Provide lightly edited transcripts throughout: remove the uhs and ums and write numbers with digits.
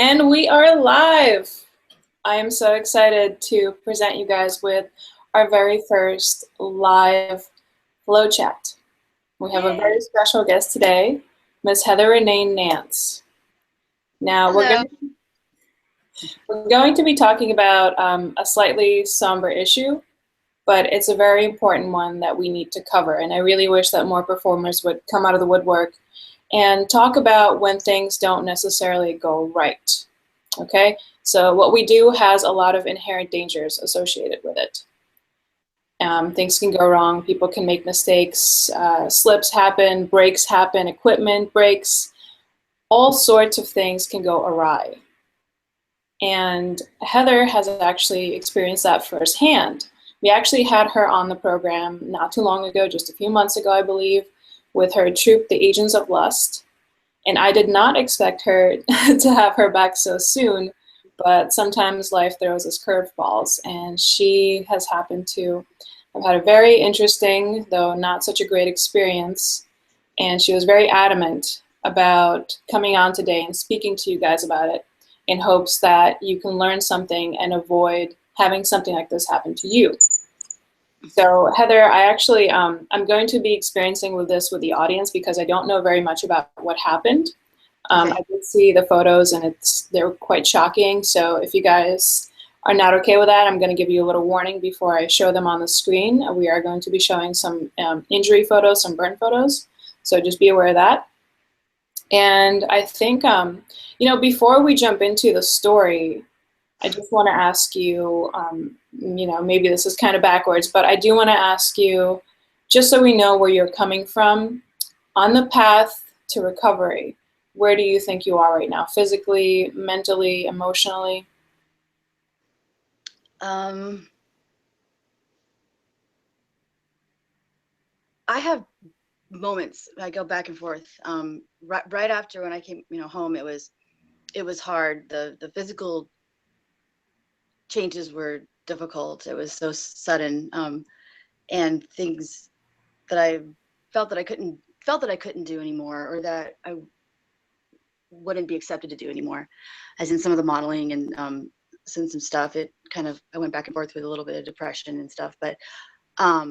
And we are live. I am so excited to present you guys with our very first live flow chat. We have a very special guest today, Miss Heather Renee Nance. Now we're going to be talking about a slightly somber issue, but it's a very important one that we need to cover. And I really wish that more performers would come out of the woodwork and talk about when things don't necessarily go right. Okay, so what we do has a lot of inherent dangers associated with it. Things can go wrong, people can make mistakes, slips happen, breaks happen, equipment breaks, all sorts of things can go awry. And Heather has actually experienced that firsthand. We actually had her on the program not too long ago, just a few months ago, I believe, with her troupe, The Agents of Lust. And I did not expect her to have her back so soon, but sometimes life throws us curveballs, and she has happened to have had a very interesting, though not such a great experience. And she was very adamant about coming on today and speaking to you guys about it in hopes that you can learn something and avoid having something like this happen to you. So Heather, I actually, I'm going to be experiencing with this with the audience because I don't know very much about what happened. Okay. I did see the photos and they're quite shocking. So if you guys are not okay with that, I'm going to give you a little warning before I show them on the screen. We are going to be showing some injury photos, some burn photos. So just be aware of that. And I think, you know, before we jump into the story, I just want to ask you, you know, maybe this is kind of backwards, but I do want to ask you, just so we know where you're coming from, on the path to recovery, where do you think you are right now? Physically, mentally, emotionally? I have moments. I go back and forth. Right after when I came, home, it was hard. The physical changes were difficult. It was so sudden, and things that I felt that I couldn't do anymore, or that I wouldn't be accepted to do anymore, as in some of the modeling and some stuff. It kind of, I went back and forth with a little bit of depression and stuff, but I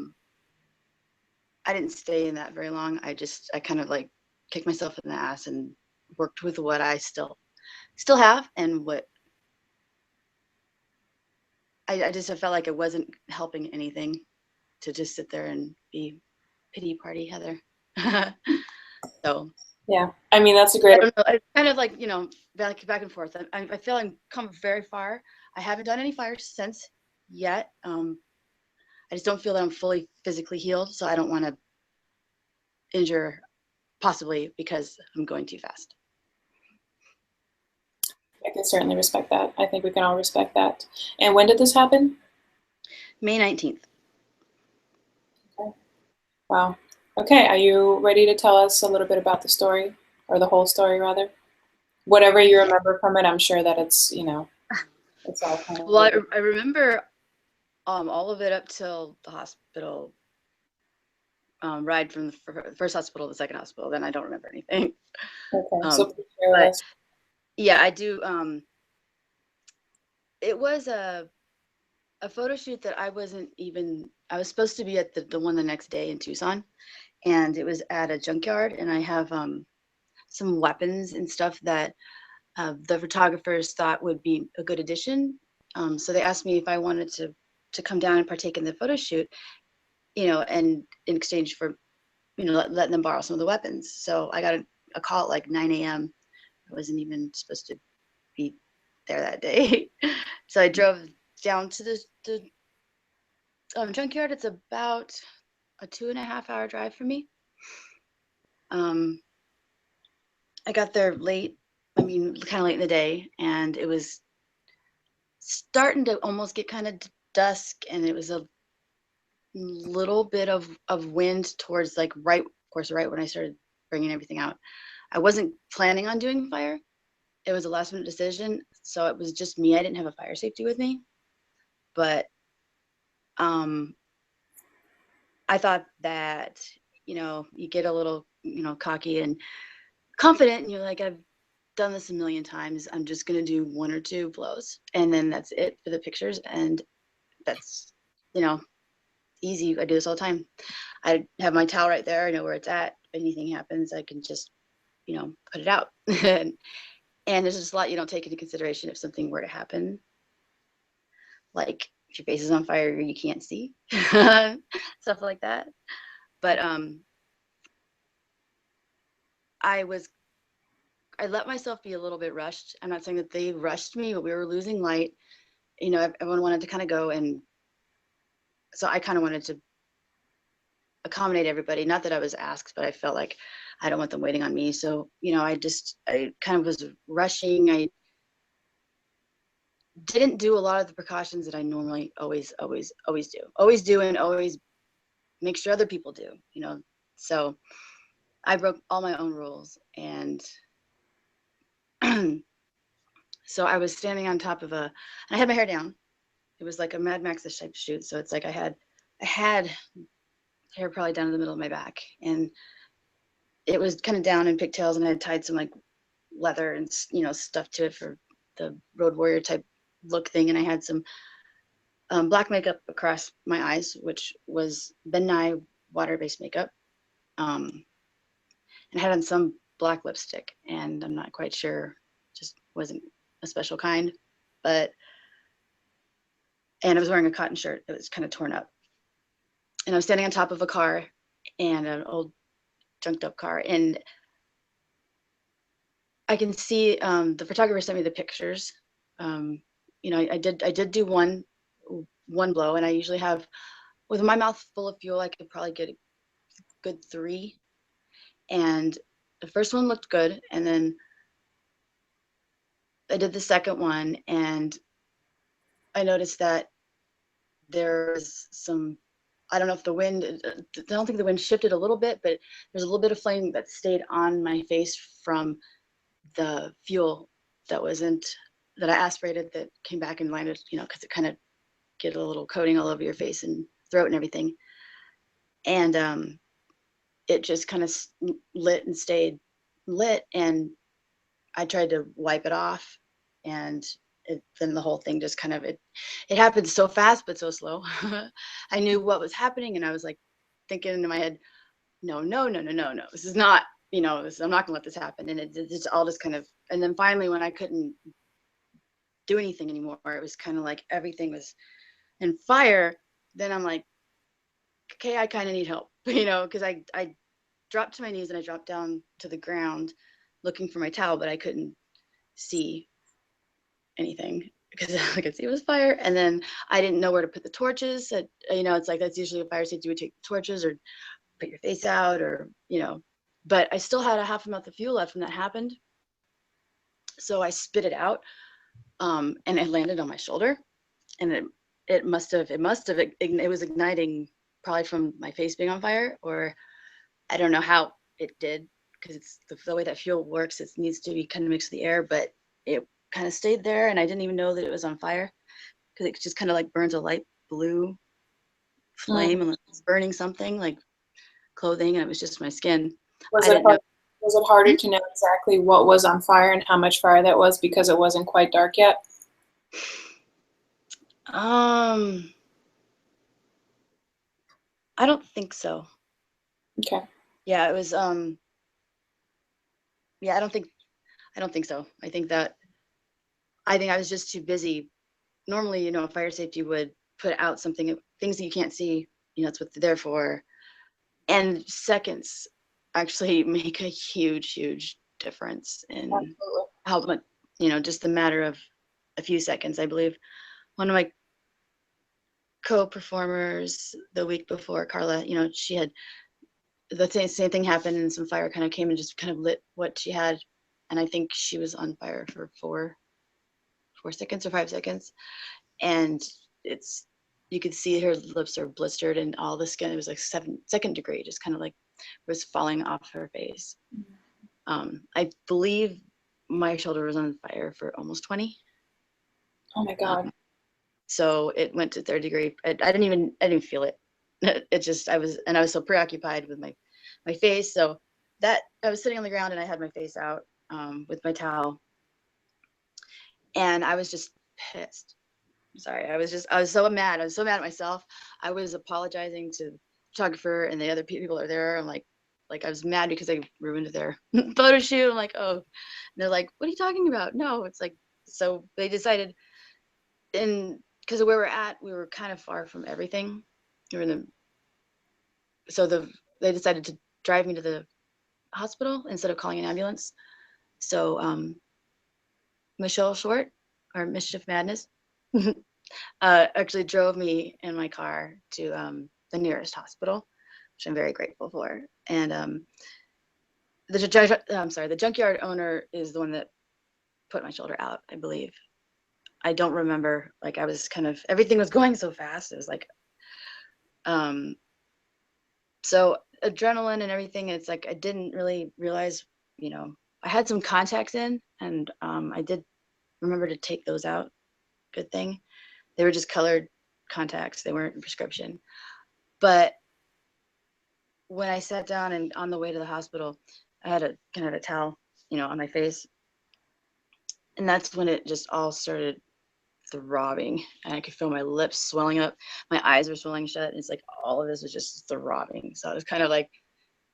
didn't stay in that very long. I kind of like kicked myself in the ass and worked with what I still have, and what I felt like it wasn't helping anything to just sit there and be pity party Heather. So Yeah, I mean, that's a great. I don't know. It's kind of like, back and forth. I feel I've come very far. I haven't done any fires since yet. I just don't feel that I'm fully physically healed, so I don't want to injure, possibly because I'm going too fast. I can certainly respect that. I think we can all respect that. And when did this happen? May 19th. Okay. Wow. Okay, are you ready to tell us a little bit about the story, or the whole story rather? Whatever you remember from it, I'm sure that it's, it's all kind of. Well, I remember all of it up till the hospital ride from the first hospital to the second hospital. Then I don't remember anything. Okay, so but yeah, I do. It was a photo shoot that I was supposed to be at the one the next day in Tucson, and it was at a junkyard, and I have some weapons and stuff that the photographers thought would be a good addition. So they asked me if I wanted to come down and partake in the photo shoot, and in exchange for, letting them borrow some of the weapons. So I got a call at like 9 a.m. I wasn't even supposed to be there that day. So I drove down to the junkyard. It's about a 2.5-hour drive for me. I got there late. I mean, kind of late in the day, and it was starting to almost get kind of dusk, and it was a little bit of wind towards right when I started bringing everything out. I wasn't planning on doing fire. It was a last minute decision, so it was just me. I didn't have a fire safety with me, but I thought that, you get a little, cocky and confident, and you're like, I've done this a million times. I'm just going to do 1 or 2 blows, and then that's it for the pictures. And that's, you know, easy. I do this all the time. I have my towel right there. I know where it's at. If anything happens, I can just, you know, put it out. And there's just a lot you don't take into consideration if something were to happen. Like if your face is on fire, you can't see, stuff like that. But I let myself be a little bit rushed. I'm not saying that they rushed me, but we were losing light. You know, everyone wanted to kind of go, and so I kind of wanted to accommodate everybody. Not that I was asked, but I felt like I don't want them waiting on me. So, you know, I kind of was rushing. I didn't do a lot of the precautions that I normally always do, and always make sure other people do, you know. So I broke all my own rules, and so I was standing on top of and I had my hair down. It was like a Mad Max-ish type shoot. So it's like I had hair probably down to the middle of my back, and it was kind of down in pigtails, and I had tied some like leather and, you know, stuff to it for the road warrior type look thing. And I had some black makeup across my eyes, which was Ben Nye water-based makeup. And I had on some black lipstick, and I'm not quite sure, just wasn't a special kind, and I was wearing a cotton shirt that was kind of torn up. And I was standing on top of a car, and an old junked up car, and I can see the photographer sent me the pictures. You know, I did do one blow, and I usually have, with my mouth full of fuel, I could probably get a good 3. And the first one looked good, and then I did the second one, and I noticed that there's some, I don't know if the wind, I don't think the wind shifted a little bit, but there's a little bit of flame that stayed on my face from the fuel that I aspirated, that came back and landed, you know, because it kind of get a little coating all over your face and throat and everything. And it just kind of lit and stayed lit, and I tried to wipe it off, and then the whole thing just kind of, it happened so fast but so slow. I knew what was happening, and I was like thinking in my head, no, this is not, you know, I'm not gonna let this happen. And it's all just kind of, and then finally when I couldn't do anything anymore, it was kind of like everything was in fire. Then I'm like, okay, I kind of need help, you know, because I dropped to my knees, and I dropped down to the ground looking for my towel, but I couldn't see anything because I could see it was fire. And then I didn't know where to put the torches. You know, it's like, that's usually a fire safety, you would take the torches or put your face out, or, you know, but I still had a half a mouth of fuel left when that happened. So I spit it out, and it landed on my shoulder, and it was igniting probably from my face being on fire, or I don't know how it did, because it's the way that fuel works. It needs to be kind of mixed with the air, but it kind of stayed there, and I didn't even know that it was on fire, because it just kind of like burns a light blue flame, and it's burning something like clothing, and it was just my skin. Was I it didn't know. was it harder to know exactly what was on fire and how much fire that was because it wasn't quite dark yet? I don't think so. Okay. Yeah, it was. Yeah, I don't think so. I think I was just too busy. Normally, you know, fire safety would put out something, things that you can't see. You know, that's what they're there for. And seconds actually make a huge difference in Absolutely. how much, you know, just the matter of a few seconds. I believe one of my co-performers the week before, Carla, you know, she had the same thing happened, and some fire kind of came and just kind of lit what she had. And I think she was on fire for 4 seconds or 5 seconds. And you could see her lips are blistered, and all the skin, it was like second degree, just kind of like was falling off her face. I believe my shoulder was on fire for almost 20. Oh my God. So it went to 3rd degree. I didn't feel it. It just, I was so preoccupied with my face. So that I was sitting on the ground, and I had my face out, with my towel, and I was just pissed. Sorry, I was so mad. I was so mad at myself. I was apologizing to the photographer and the other people that are there. I'm like I was mad because I ruined their photo shoot. I'm like, oh, and they're like, what are you talking about? No, it's like, so they decided, and because of where we're at, we were kind of far from everything. We were in the, so they decided to drive me to the hospital instead of calling an ambulance. So Michelle Short, or Mischief Madness, actually drove me in my car to the nearest hospital, which I'm very grateful for. And the junkyard owner is the one that put my shoulder out, I believe. I don't remember. Like, I was kind of, everything was going so fast. It was like, so adrenaline and everything. It's like I didn't really realize, you know, I had some contacts in, and I did remember to take those out. Good thing. They were just colored contacts. They weren't prescription. But when I sat down and on the way to the hospital, I had a kind of a towel, you know, on my face. And that's when it just all started throbbing. And I could feel my lips swelling up. My eyes were swelling shut. And it's like all of this was just throbbing. So I was kind of like,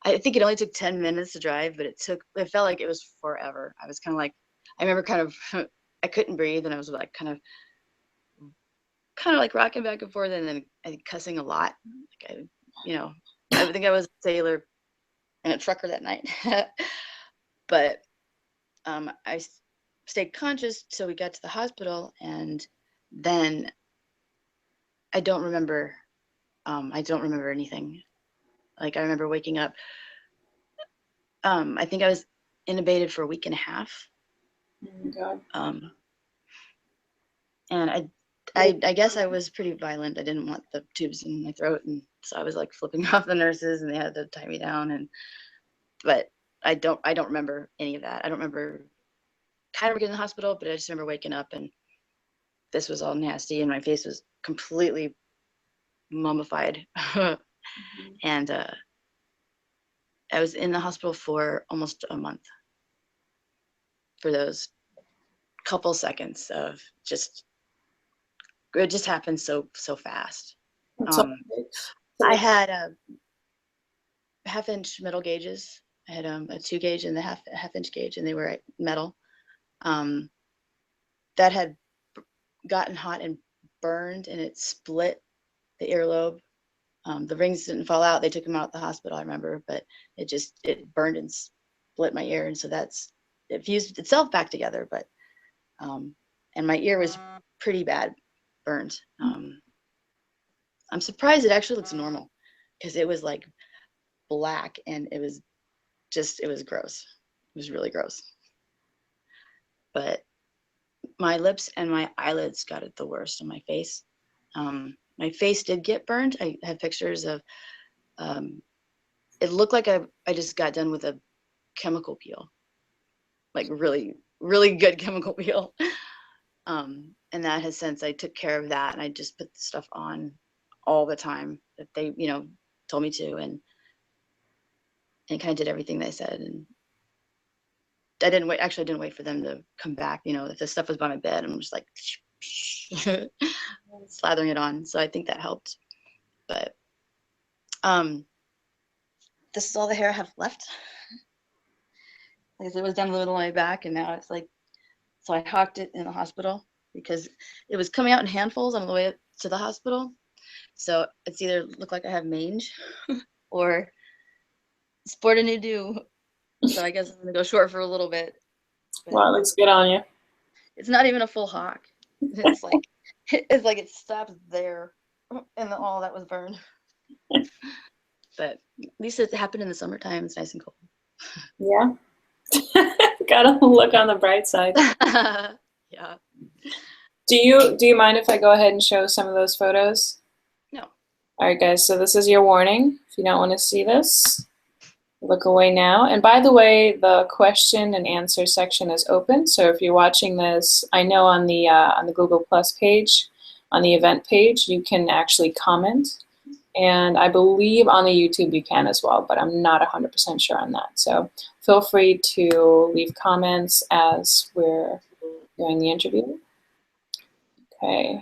I think it only took 10 minutes to drive, but it felt like it was forever. I was kind of like, I remember kind of, I couldn't breathe, and I was like kind of like rocking back and forth, and then I think cussing a lot. Like I think I was a sailor and a trucker that night. But I stayed conscious till we got to the hospital, and then I don't remember anything. Like, I remember waking up. I think I was intubated for a week and a half. Oh my God. And I guess I was pretty violent. I didn't want the tubes in my throat, and so I was like flipping off the nurses, and they had to tie me down. But I don't remember any of that. I don't remember kind of getting in the hospital, but I just remember waking up and this was all nasty, and my face was completely mummified. And I was in the hospital for almost a month for those couple seconds of it just happened so fast. I had half-inch metal gauges. I had a 2 gauge and the half-inch gauge, and they were metal. That had gotten hot and burned, and it split the earlobe. The rings didn't fall out. They took them out at the hospital, I remember, but it burned and split my ear, and so it fused itself back together. But and my ear was pretty bad burned. I'm surprised it actually looks normal, because it was like black, and it was gross. It was really gross. But my lips and my eyelids got it the worst on my face. My face did get burned. I have pictures of, it looked like I just got done with a chemical peel, like really, really good chemical peel. And that has since, I took care of that, and I just put the stuff on all the time that they, told me to, and kind of did everything they said. And I didn't wait for them to come back. If the stuff was by my bed, I'm just like slathering it on. So I think that helped. But this is all the hair I have left. Like, it was down the middle of my back, and now it's like, so I hawked it in the hospital because it was coming out in handfuls on the way to the hospital. So it's either look like I have mange or sport a new do. So I guess I'm gonna go short for a little bit. Wow, it looks good on you. It's not even a full hawk. It's like it stops there, and all that was burned. But at least it happened in the summertime. It's nice and cold. Yeah. Gotta look on the bright side. Yeah. Do you mind if I go ahead and show some of those photos? No. All right, guys. So this is your warning. If you don't want to see this, look away now. And by the way, the question and answer section is open. So if you're watching this, I know on the Google Plus page, on the event page, you can actually comment. And I believe on the YouTube you can as well, but I'm not 100% sure on that. So feel free to leave comments as we're doing the interview. Okay.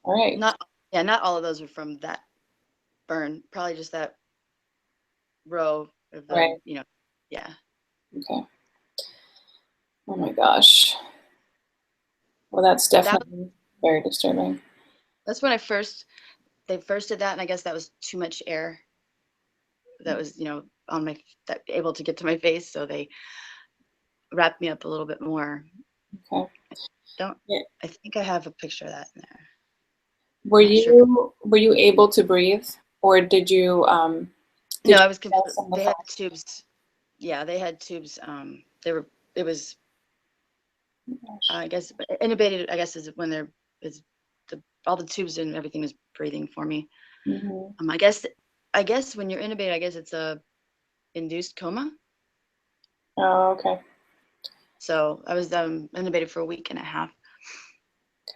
All right. Not all of those are from that burn. Probably just that row of the, Right. yeah. Okay. Oh my gosh. Well, that's But definitely very disturbing. that's when they first did that, and I guess that was too much air that was, on that able to get to my face, so they wrapped me up a little bit more. Okay. Don't Yeah. I think I have a picture of that in there. Were I'm not sure. you able to breathe, or did you No, I was feel some of the they had flash? tubes. Yeah, they had tubes. It was, Oh my gosh. I guess, intubated, I guess, is when is all the tubes and everything is breathing for me. Mm-hmm. I guess when you're intubated, I guess it's a induced coma. Oh, okay. So I was intubated for a week and a half.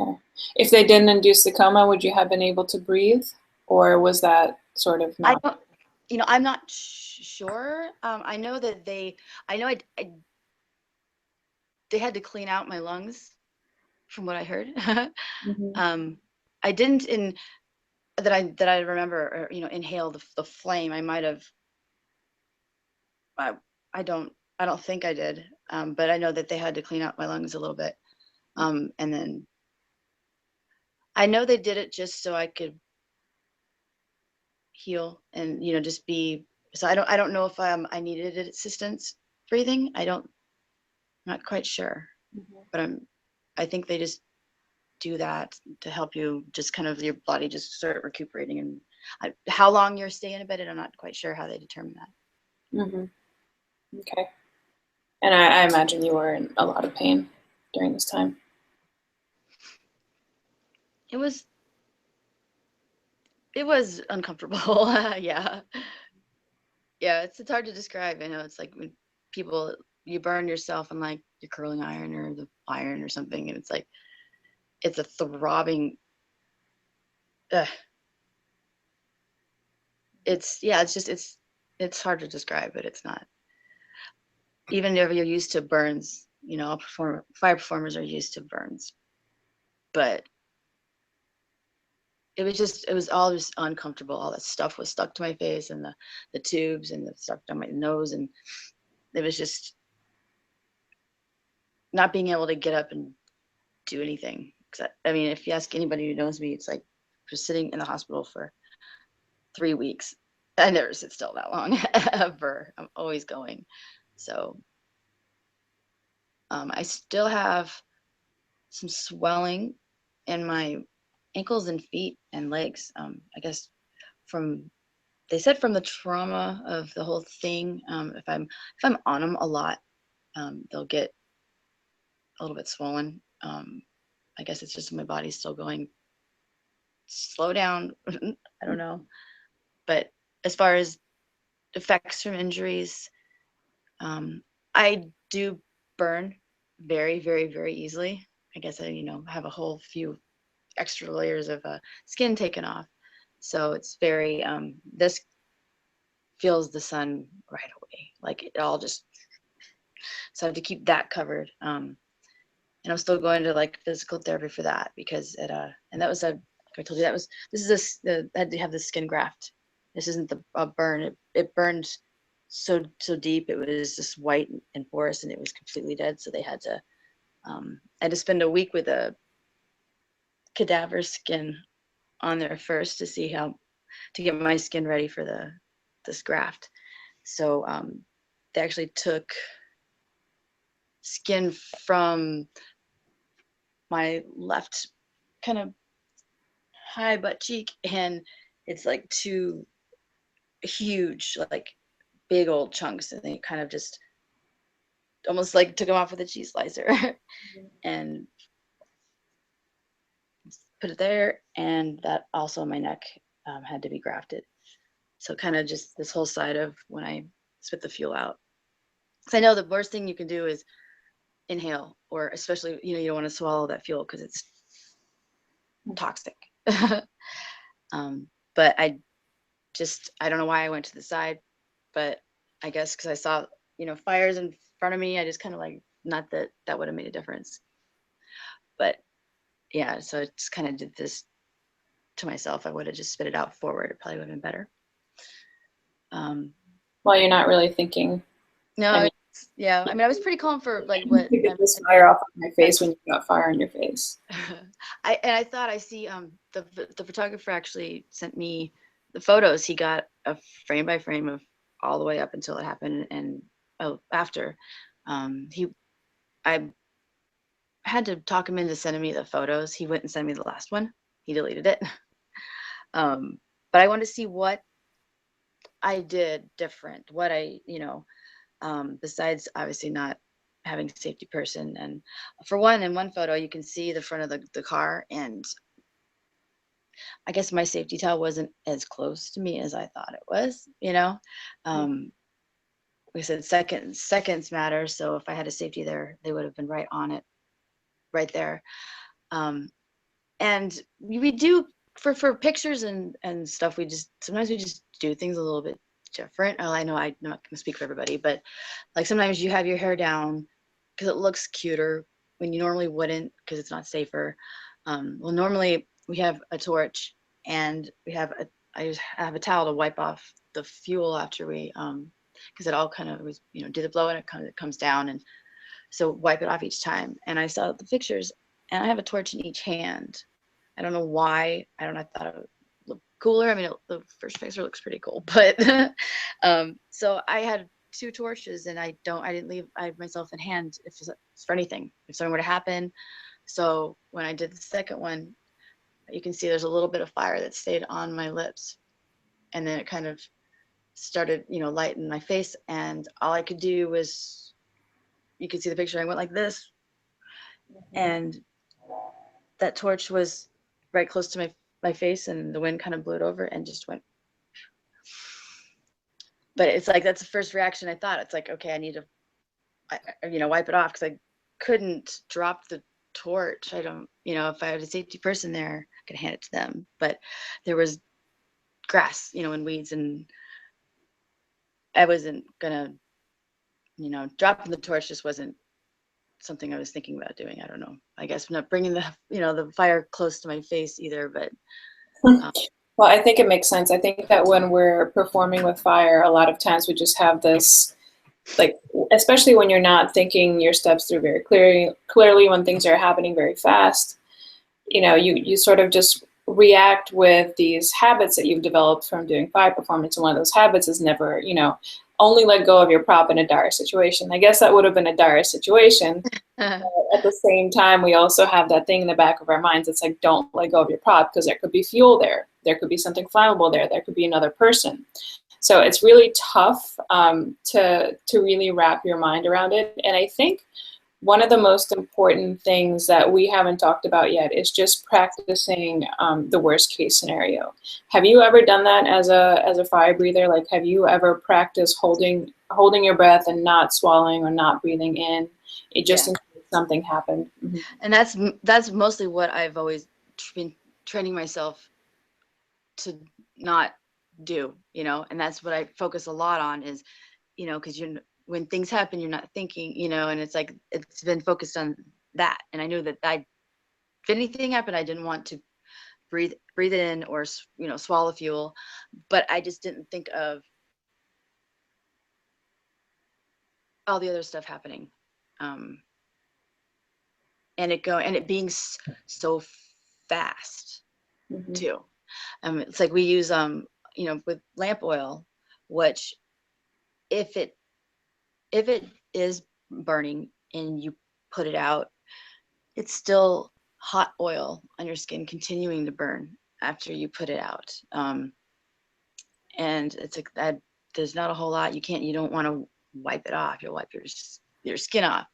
Okay. If they didn't induce the coma, would you have been able to breathe, or was that sort of I not? don't, I'm not sure. I know that I know they had to clean out my lungs, from what I heard. Mm-hmm. um, I didn't that I remember, or, inhale the flame. I might have. I, I don't think I did. But I know that they had to clean out my lungs a little bit. And then I know they did it just so I could heal and, just be. So I don't know if I needed assistance breathing. Not quite sure, Mm-hmm. but I think they just do that to help you, just kind of your body just start recuperating. And how long you're staying in bed, I'm not quite sure how they determine that. Mm-hmm. Okay. And I imagine you were in a lot of pain during this time. It was it was uncomfortable. Yeah. Yeah, it's hard to describe. I know it's like when people you burn yourself in like your curling iron or the iron or something, and it's like it's a throbbing. Uh, it's hard to describe, but it's not. Even if you're used to burns, fire performers are used to burns, but it was all just uncomfortable. All that stuff was stuck to my face, and the tubes and the stuff down my nose, and it was just not being able to get up and do anything. 'Cause I mean, if you ask anybody who knows me, it's like just sitting in the hospital for 3 weeks. I never sit still that long ever. I'm always going. So I still have some swelling in my ankles and feet and legs. I guess from they said from the trauma of the whole thing. If I'm on them a lot, they'll get a little bit swollen. I guess it's just my body's still going slow down. I don't know. But as far as effects from injuries, um, I do burn very, very, very easily. I guess I have a whole few extra layers of skin taken off. So it's very, this feels the sun right away. Like it all just, so I have to keep that covered. And I'm still going to like physical therapy for that because and that was like I told you, I had to have the skin graft. This isn't a burn. It burned so deep. It was just white and porous, and it was completely dead. So I had to spend a week with a cadaver skin on there first to get my skin ready for this graft. So they actually took skin from my left kind of high butt cheek, and it's like two huge, like big old chunks, and they kind of just almost like took them off with a cheese slicer and put it there. And that also my neck had to be grafted. So kind of just this whole side of when I spit the fuel out. Because I know the worst thing you can do is inhale, or especially, you don't want to swallow that fuel because it's toxic. But I don't know why I went to the side, but I guess because I saw, fires in front of me, I just kind of like, not that that would have made a difference. But yeah, so I just kind of did this to myself. I would have just spit it out forward. It probably would have been better. Well, you're not really thinking. No, I mean, yeah. I mean, I was pretty calm for like I what. need to get this fire off of my face when you got fire on your face. I thought I see the photographer actually sent me the photos. He got a frame by frame of all the way up until it happened, and after. I had to talk him into sending me the photos. He wouldn't send me the last one. He deleted it. But I wanted to see what I did different, what I, besides obviously not having a safety person. And for one, in one photo, you can see the front of the car, and I guess my safety towel wasn't as close to me as I thought it was, we said seconds matter. So if I had a safety there, they would have been right on it, right there. And we do for pictures and stuff, sometimes we just do things a little bit different. I know I'm not gonna speak for everybody, but like sometimes you have your hair down because it looks cuter when you normally wouldn't, because it's not safer. Well, normally we have a torch, and I just have a towel to wipe off the fuel after we because it all kind of was, do the blow, and it comes down, and so wipe it off each time. And I saw the pictures, and I have a torch in each hand. I don't know why. I thought it would look cooler. I mean, the first picture looks pretty cool, but so I had two torches, and I didn't leave myself in hand if it's for anything, if something were to happen. So when I did the second one, you can see there's a little bit of fire that stayed on my lips, and then it kind of started, lighting my face, and all I could do was, you can see the picture, I went like this, and that torch was right close to my face, and the wind kind of blew it over and just went. But it's like, that's the first reaction I thought. It's like, okay, I need to wipe it off, because I couldn't drop the torch. I don't, if I had a safety person there, I could hand it to them, but there was grass, and weeds, and I wasn't gonna, dropping the torch just wasn't something I was thinking about doing. I don't know. I guess not bringing the fire close to my face either, but. Well, I think it makes sense. I think that when we're performing with fire, a lot of times we just have this, like, especially when you're not thinking your steps through very clearly, when things are happening very fast, you sort of just react with these habits that you've developed from doing fire performance. And one of those habits is never, only let go of your prop in a dire situation. I guess that would have been a dire situation. At the same time, we also have that thing in the back of our minds. It's like, don't let go of your prop, because there could be fuel there. There could be something flammable there. There could be another person. So it's really tough to really wrap your mind around it. And I think one of the most important things that we haven't talked about yet is just practicing the worst case scenario. Have you ever done that as a fire breather? Like, have you ever practiced holding your breath and not swallowing or not breathing in? It just in case something happened. Mm-hmm. And that's mostly what I've always been training myself to not do, and that's what I focus a lot on is, because when things happen, you're not thinking, and it's like, it's been focused on that. And I knew that if anything happened, I didn't want to breathe it in or, swallow fuel, but I just didn't think of all the other stuff happening. And it being so fast too. It's like we use, with lamp oil, which if it is burning and you put it out, it's still hot oil on your skin continuing to burn after you put it out. And it's like that, there's not a whole lot you don't want to wipe it off. You'll wipe your skin off.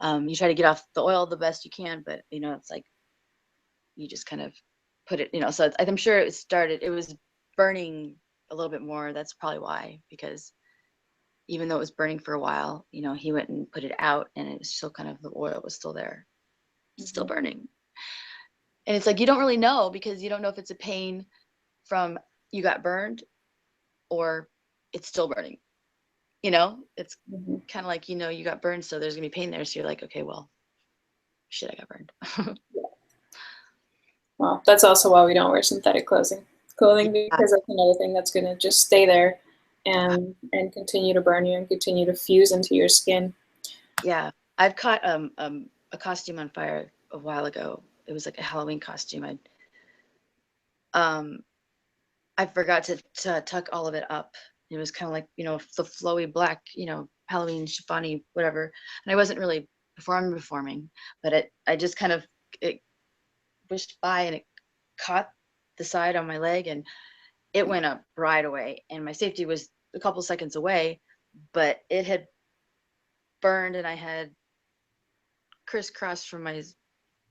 You try to get off the oil the best you can, but it's like you just kind of put it, so I'm sure it was burning a little bit more. That's probably why, because even though it was burning for a while, he went and put it out, and it was still kind of, the oil was still there, still burning. And it's like, you don't really know, because you don't know if it's a pain from you got burned or it's still burning. You know, it's kind of like, you know, you got burned, so there's gonna be pain there. So you're like, okay, well, shit, I got burned. Well, that's also why we don't wear synthetic clothing Yeah. because that's another thing that's going to just stay there and continue to burn you and continue to fuse into your skin. Yeah, I've caught a costume on fire a while ago. It was like a Halloween costume. Um I forgot to tuck all of it up. It was kind of like, you know, the flowy black, you know, Halloween chiffony, whatever. And I wasn't really performing, but I just kind of, it wished by and it caught the side on my leg and it went up right away. And my safety was a couple seconds away, but it had burned and I had crisscross from my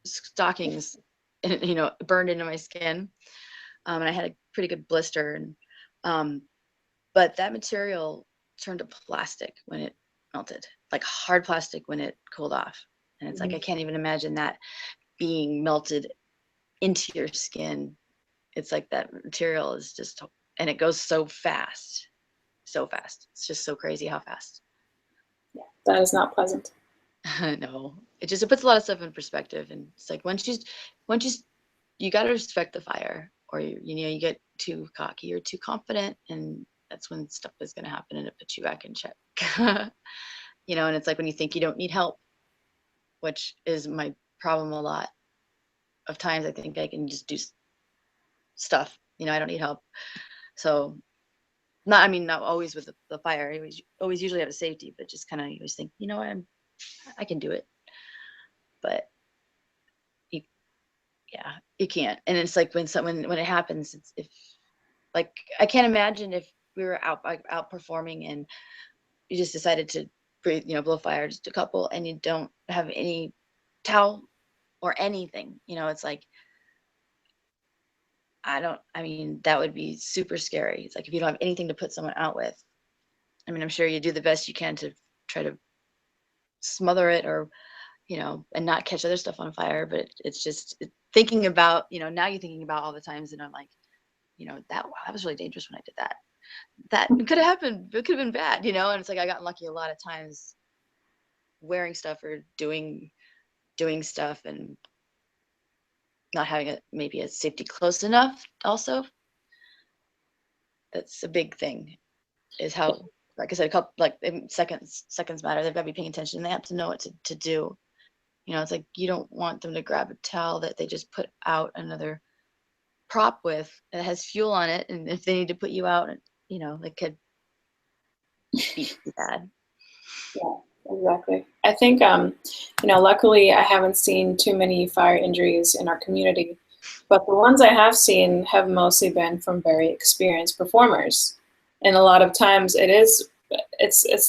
stockings and, you know, burned into my skin. And I had a pretty good blister. And but that material turned to plastic when it melted, like hard plastic when it cooled off. And it's like, I can't even imagine that being melted into your skin. It's like that material is just, and it goes so fast, so fast. It's just so crazy how fast. Yeah, that is not pleasant. No, it puts a lot of stuff in perspective. And it's like, once you got to respect the fire, or you know, you get too cocky or too confident, and that's when stuff is going to happen and it puts you back in check. You know, and it's like when you think you don't need help, which is my problem a lot of times. I think I can just do stuff, you know, I don't need help. So not always with the fire. I always usually have a safety, but just kind of always think, you know, I can do it. But you, yeah, you can't. And it's like when it happens, it's if like, I can't imagine if we were out performing and you just decided to breathe, you know, blow fire, just a couple, and you don't have any towel or anything, you know, it's like, I mean, that would be super scary. It's like if you don't have anything to put someone out with, I mean, I'm sure you do the best you can to try to smother it or, you know, and not catch other stuff on fire. But it's just thinking about, you know, now you're thinking about all the times and I'm like, you know, wow, that was really dangerous when I did that. That could have happened. It could have been bad, you know? And it's like, I got lucky a lot of times wearing stuff or doing stuff and not having maybe a safety close enough also. That's a big thing, is how, like I said, a couple, like seconds matter. They've got to be paying attention. They have to know what to do. You know, it's like, you don't want them to grab a towel that they just put out another prop with that has fuel on it. And if they need to put you out, you know, it could be bad. Yeah, exactly. I think, you know, luckily I haven't seen too many fire injuries in our community, but the ones I have seen have mostly been from very experienced performers. And a lot of times it's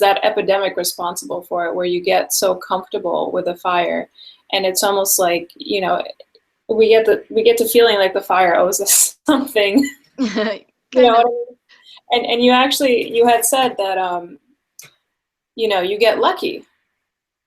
that epidemic responsible for it, where you get so comfortable with a fire, and it's almost like, you know, we get to feeling like the fire owes us something. You know what I mean? And you had said that you know, you get lucky.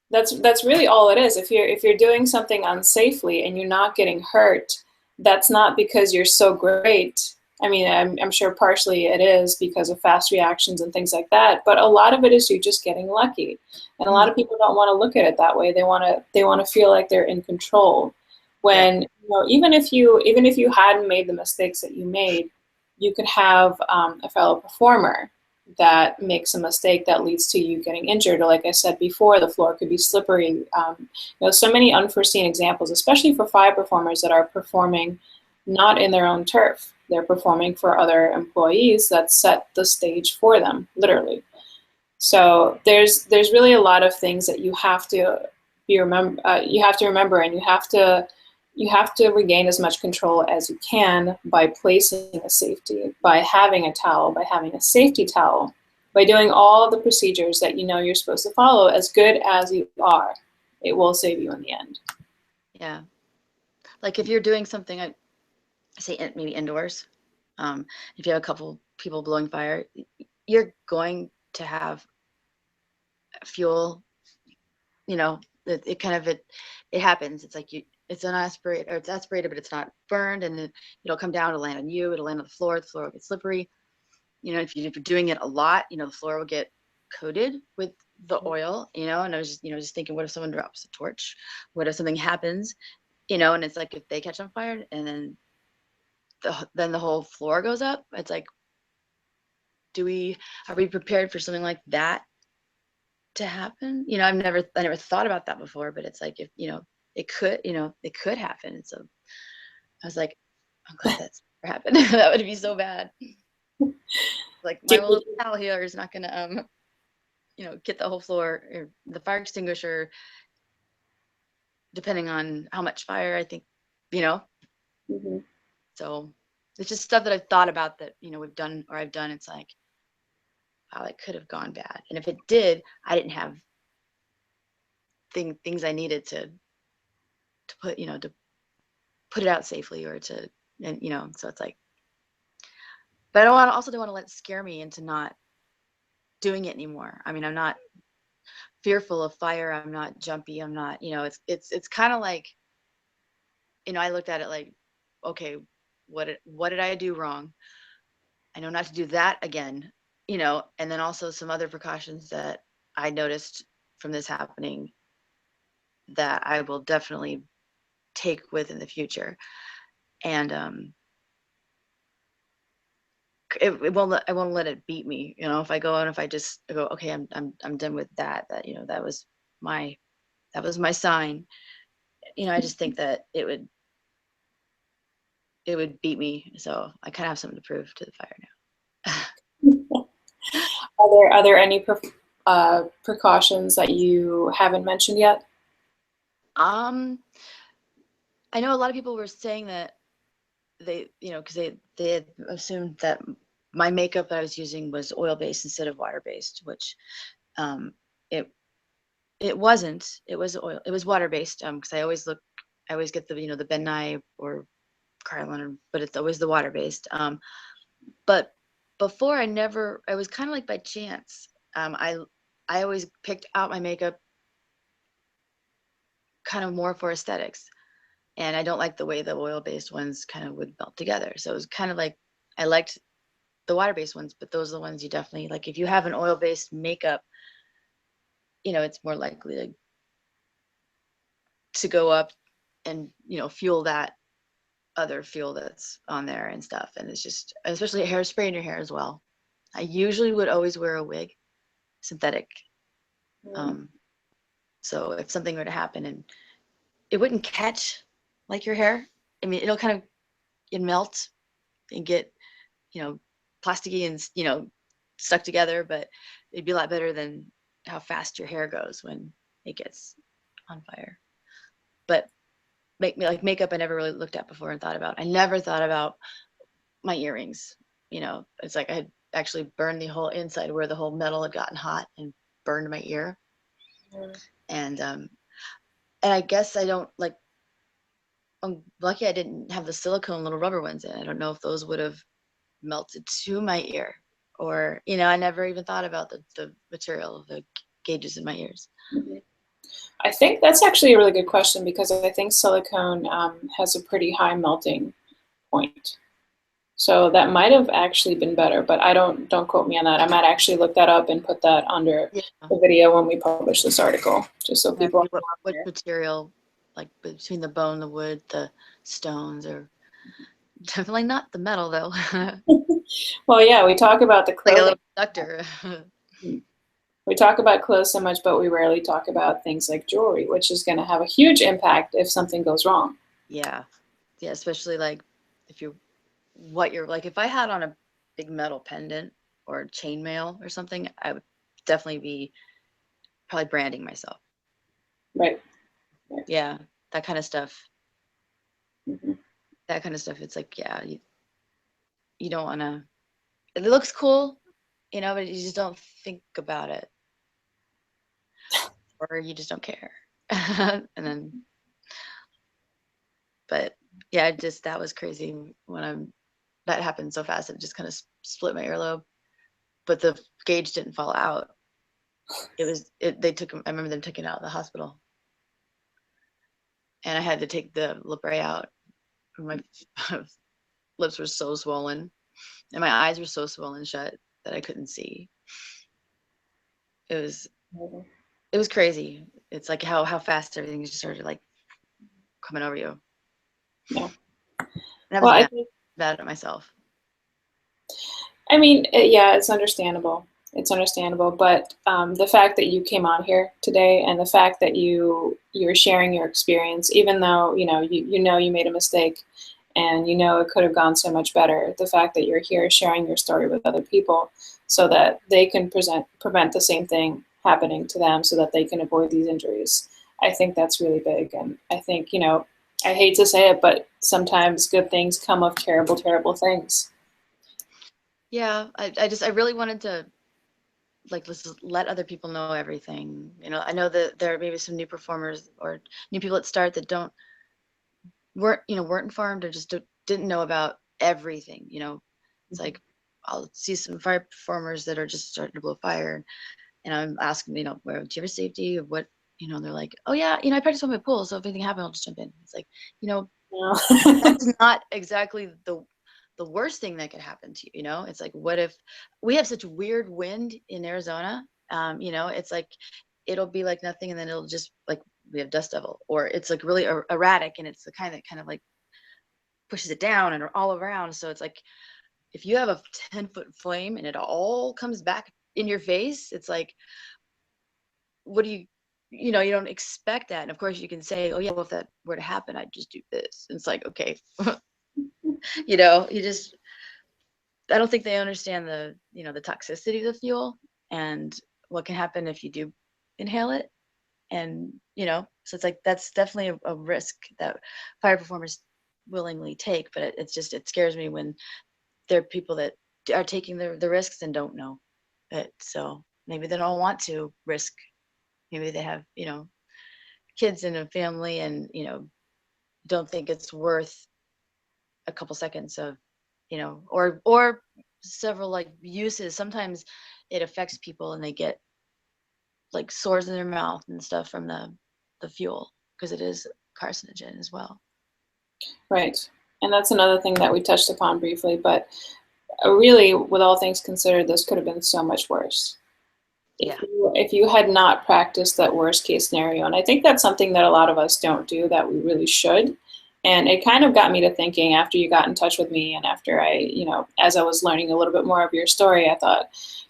That's really all it is. If you're doing something unsafely and you're not getting hurt, that's not because you're so great. I mean, I'm sure partially it is because of fast reactions and things like that, but a lot of it is you just getting lucky. And a lot of people don't want to look at it that way. They want to feel like they're in control. When, you know, even if you hadn't made the mistakes that you made, you could have a fellow performer that makes a mistake that leads to you getting injured. Or like I said before, the floor could be slippery. You know, so many unforeseen examples, especially for fire performers that are performing not in their own turf. They're performing for other employees that set the stage for them, literally. So there's really a lot of things that you have to remember, and you have to regain as much control as you can by placing a safety, by having a towel, by having a safety towel, by doing all the procedures that you know you're supposed to follow. As good as you are, it will save you in the end. Yeah. Like if you're doing something, I say maybe indoors, if you have a couple people blowing fire, you're going to have fuel, you know, it happens. It's like it's unaspirated, or it's aspirated, but it's not burned, and then it'll come down, it'll land on you, it'll land on the floor will get slippery. If you're doing it a lot, the floor will get coated with the oil, and I was just thinking, what if someone drops a torch? What if something happens? And it's like, if they catch on fire and then the whole floor goes up, it's like, are we prepared for something like that to happen? I never thought about that before, but it's like, if, it could happen. And so I was like, I'm glad that's never happened. That would be so bad. Like, my little towel here is not gonna, get the whole floor, or the fire extinguisher, depending on how much fire, I think, you know. Mm-hmm. So it's just stuff that I've thought about that, we've done, or I've done. It's like, wow, it could have gone bad. And if it did, I didn't have things I needed to put it out safely, or to, and so it's like, but I don't want to let it scare me into not doing it anymore. I mean, I'm not fearful of fire. I'm not jumpy. I'm not, it's kind of like, I looked at it like, okay, what did I do wrong? I know not to do that again, and then also some other precautions that I noticed from this happening that I will definitely take with in the future. And I won't let it beat me, if I go, and if I just go, okay, I'm done with that, that was my sign. I just think that it would beat me. So I kind of have something to prove to the fire now. Are there any precautions that you haven't mentioned yet? I know a lot of people were saying that they, because they had assumed that my makeup that I was using was oil-based instead of water-based, which it wasn't. It was water-based, because I always get the, the Ben Nye or Carlin, but it's always the water-based. But before, I was kind of like by chance. I always picked out my makeup kind of more for aesthetics, and I don't like the way the oil-based ones kind of would melt together. So it was kind of like, I liked the water-based ones, but those are the ones you definitely like. If you have an oil-based makeup, it's more likely to go up and, fuel that other fuel that's on there and stuff. And it's just, especially hairspray in your hair as well. I usually would always wear a wig, synthetic. So if something were to happen, and it wouldn't catch like your hair, I mean, it'd melt and get, plasticky and, stuck together, but it'd be a lot better than how fast your hair goes when it gets on fire. But makeup, I never really looked at before and thought about. I never thought about my earrings. It's like I had actually burned the whole inside where the whole metal had gotten hot and burned my ear. And I guess I don't like. I'm lucky I didn't have the silicone little rubber ones in. I don't know if those would have melted to my ear, or I never even thought about the material of the gauges in my ears. I think that's actually a really good question, because I think silicone has a pretty high melting point. So that might have actually been better, but don't quote me on that. I might actually look that up and put that under the video when we publish this article, just so people know what material, like between the bone, the wood, the stones, or definitely not the metal though. Well, yeah, we talk about the clothing. Like a little conductor. We talk about clothes so much, but we rarely talk about things like jewelry, which is going to have a huge impact if something goes wrong. Yeah, especially like if you're like, if I had on a big metal pendant or chainmail or something, I would definitely be probably branding myself. Right. Yeah, that kind of stuff. Mm-hmm. That kind of stuff. It's like, yeah, you don't want to. It looks cool, but you just don't think about it, or you just don't care. And then, but yeah, that was crazy when that happened so fast. It just kind of split my earlobe, but the gauge didn't fall out. I remember them taking it out of the hospital. and I had to take the lip ray out. My lips were so swollen, and my eyes were so swollen shut that I couldn't see. It was it was crazy. It's like how fast everything just started like coming over you. Yeah. And I Well, was I mad, think, mad at myself. I mean, yeah, it's understandable. It's understandable, but the fact that you came on here today and the fact that you're sharing your experience, even though you made a mistake, and it could have gone so much better. The fact that you're here sharing your story with other people, so that they can prevent the same thing happening to them, so that they can avoid these injuries. I think that's really big, and I think I hate to say it, but sometimes good things come of terrible, terrible things. Yeah, I really wanted to like let's let other people know everything. I know that there are maybe some new performers or new people that start that weren't informed or just didn't know about everything. It's like I'll see some fire performers that are just starting to blow fire, and I'm asking, where do you have a safety of what, they're like, oh yeah, I practice on my pool, so if anything happens, I'll just jump in. It's like, Yeah. that's not exactly the worst thing that could happen to you. It's like, what if we have such weird wind in Arizona? It's like it'll be like nothing, and then it'll just like we have dust devil, or it's like really erratic, and it's the kind that kind of like pushes it down and all around. So it's like if you have a 10-foot flame and it all comes back in your face, it's like, what do you don't expect that. And of course you can say, oh yeah, well, if that were to happen, I'd just do this. And it's like, okay, you just, I don't think they understand the toxicity of the fuel and what can happen if you do inhale it. And, so it's like, that's definitely a risk that fire performers willingly take, but it scares me when there are people that are taking the risks and don't know it. So maybe they don't want to risk. Maybe they have, kids in a family and, don't think it's worth a couple seconds of, or several like uses. Sometimes it affects people and they get like sores in their mouth and stuff from the fuel because it is carcinogen as well. Right. And that's another thing that we touched upon briefly, but really, with all things considered, this could have been so much worse. Yeah. If you had not practiced that worst case scenario, and I think that's something that a lot of us don't do that we really should. And it kind of got me to thinking after you got in touch with me and after as I was learning a little bit more of your story, I thought,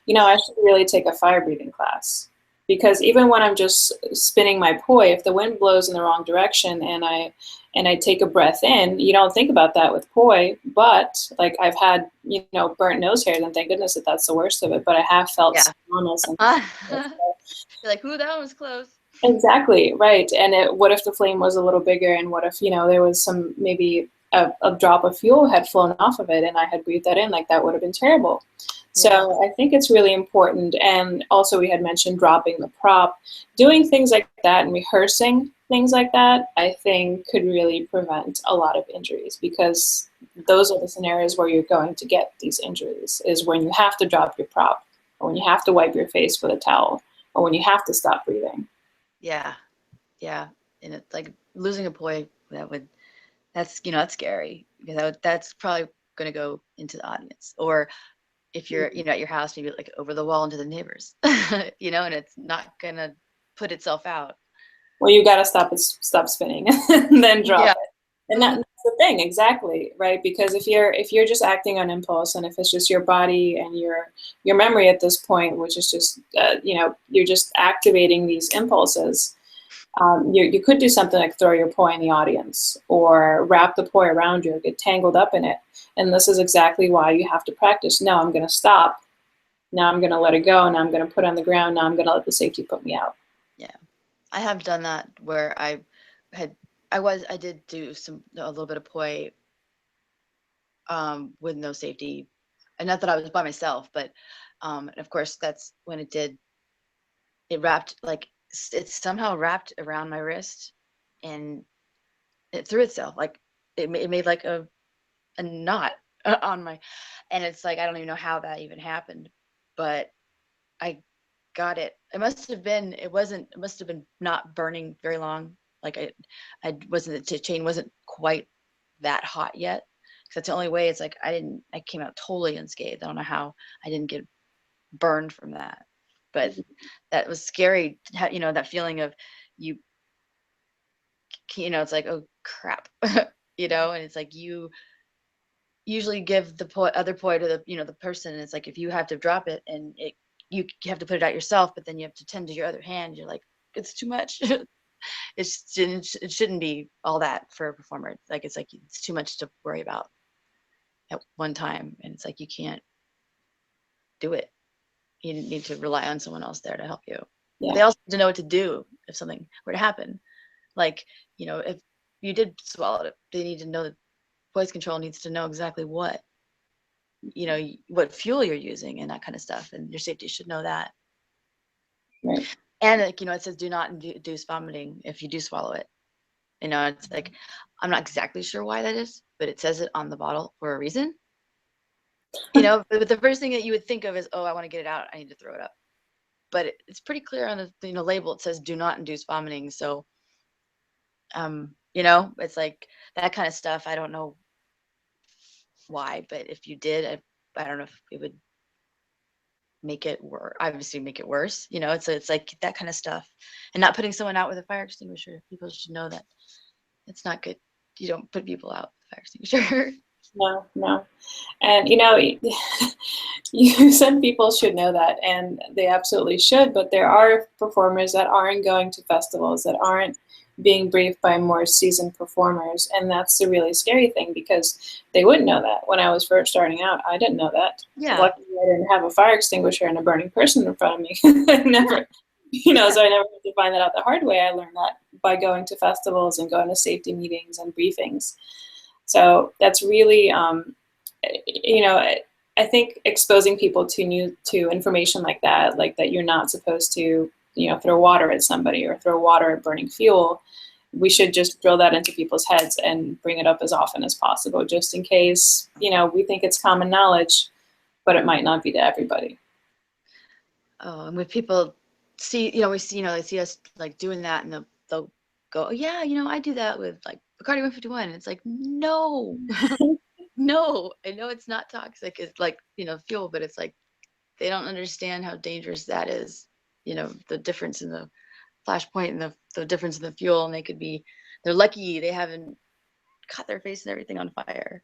I should really take a fire breathing class. Because even when I'm just spinning my poi, if the wind blows in the wrong direction and I take a breath in, you don't think about that with poi. But like I've had, burnt nose hairs, and thank goodness that that's the worst of it. But I have felt Yeah. soreness and You're like, ooh, that was close. exactly right. And what if the flame was a little bigger, and what if there was some maybe a drop of fuel had flown off of it, and I had breathed that in, like that would have been terrible. Yeah. So I think it's really important. And also, we had mentioned dropping the prop, doing things like that, and rehearsing things like that. I think could really prevent a lot of injuries, because those are the scenarios where you're going to get these injuries. Is when you have to drop your prop, or when you have to wipe your face with a towel, or when you have to stop breathing. Yeah. Yeah. And it's like losing a poi that's scary because that's probably going to go into the audience. Or if you're, at your house, maybe like over the wall into the neighbors, and it's not going to put itself out. Well, you got to stop spinning and then drop Yeah. it. And that's the thing, exactly, right? Because if you're just acting on impulse, and if it's just your body and your memory at this point, which is just you're just activating these impulses. You could do something like throw your poi in the audience, or wrap the poi around you, or get tangled up in it. And this is exactly why you have to practice. No, I'm going to stop. Now I'm going to let it go. Now I'm going to put it on the ground. Now I'm going to let the safety put me out. Yeah. I have done that where had, I did do a little bit of poi, with no safety, and not that I was by myself, but, and of course that's when it wrapped, like it somehow wrapped around my wrist and it threw itself, like it made like a knot on my, and it's like, I don't even know how that even happened, but I got it. It must have been not burning very long. Like I wasn't, the chain wasn't quite that hot yet. Cause that's the only way. It's like, I came out totally unscathed. I don't know how I didn't get burned from that, but that was scary. That feeling of you, it's like, oh crap, and it's like you usually give the other poi to the person. And it's like, if you have to drop it and you have to put it out yourself, but then you have to tend to your other hand, you're like, it's too much. It shouldn't be all that for a performer. Like, it's like, it's too much to worry about at one time. And it's like, you can't do it. You need to rely on someone else there to help you. Yeah. But they also need to know what to do if something were to happen. Like, if you did swallow it, they need to know that voice control needs to know exactly what fuel you're using and that kind of stuff. And your safety should know that. Right. And like, it says do not induce vomiting if you do swallow it. It's like, I'm not exactly sure why that is, but it says it on the bottle for a reason. But the first thing that you would think of is, oh, I want to get it out, I need to throw it up. But it's pretty clear on the label. It says do not induce vomiting. So it's like that kind of stuff. I don't know why, but if you did, I don't know if it would make it worse. Obviously make it worse. It's like that kind of stuff. And not putting someone out with a fire extinguisher. People should know that it's not good. You don't put people out with a fire extinguisher. No. And you said people should know that, and they absolutely should, but there are performers that aren't going to festivals, that aren't being briefed by more seasoned performers, and that's the really scary thing, because they wouldn't know that. When I was first starting out, I didn't know that. Yeah. Luckily, I didn't have a fire extinguisher and a burning person in front of me. I never, so I never had to find that out the hard way. I learned that by going to festivals and going to safety meetings and briefings. So that's really, I think exposing people to information like that you're not supposed to, throw water at somebody or throw water at burning fuel. We should just drill that into people's heads and bring it up as often as possible, just in case, we think it's common knowledge, but it might not be to everybody. Oh, and when people see, we see, they see us like doing that, and they'll go, oh, yeah, I do that with like Bacardi 151. And it's like, no, no, I know it's not toxic. It's like, fuel, but it's like, they don't understand how dangerous that is. The difference in the flashpoint and the difference in the fuel. And they're lucky they haven't cut their face and everything on fire.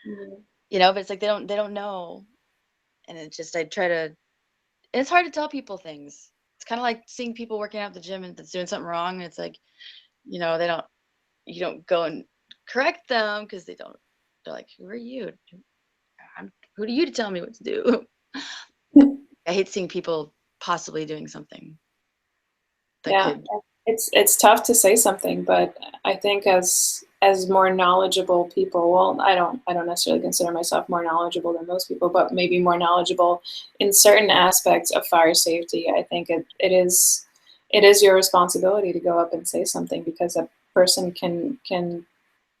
Mm-hmm. But it's like, they don't know. And it's just, it's hard to tell people things. It's kind of like seeing people working out at the gym and that's doing something wrong. And it's like, you don't go and correct them, because they're like, who are you? Who are you to tell me what to do? I hate seeing people possibly doing something that could. It's tough to say something, but I think as more knowledgeable people, well, I don't necessarily consider myself more knowledgeable than most people, but maybe more knowledgeable in certain aspects of fire safety. I think it is your responsibility to go up and say something, because a person can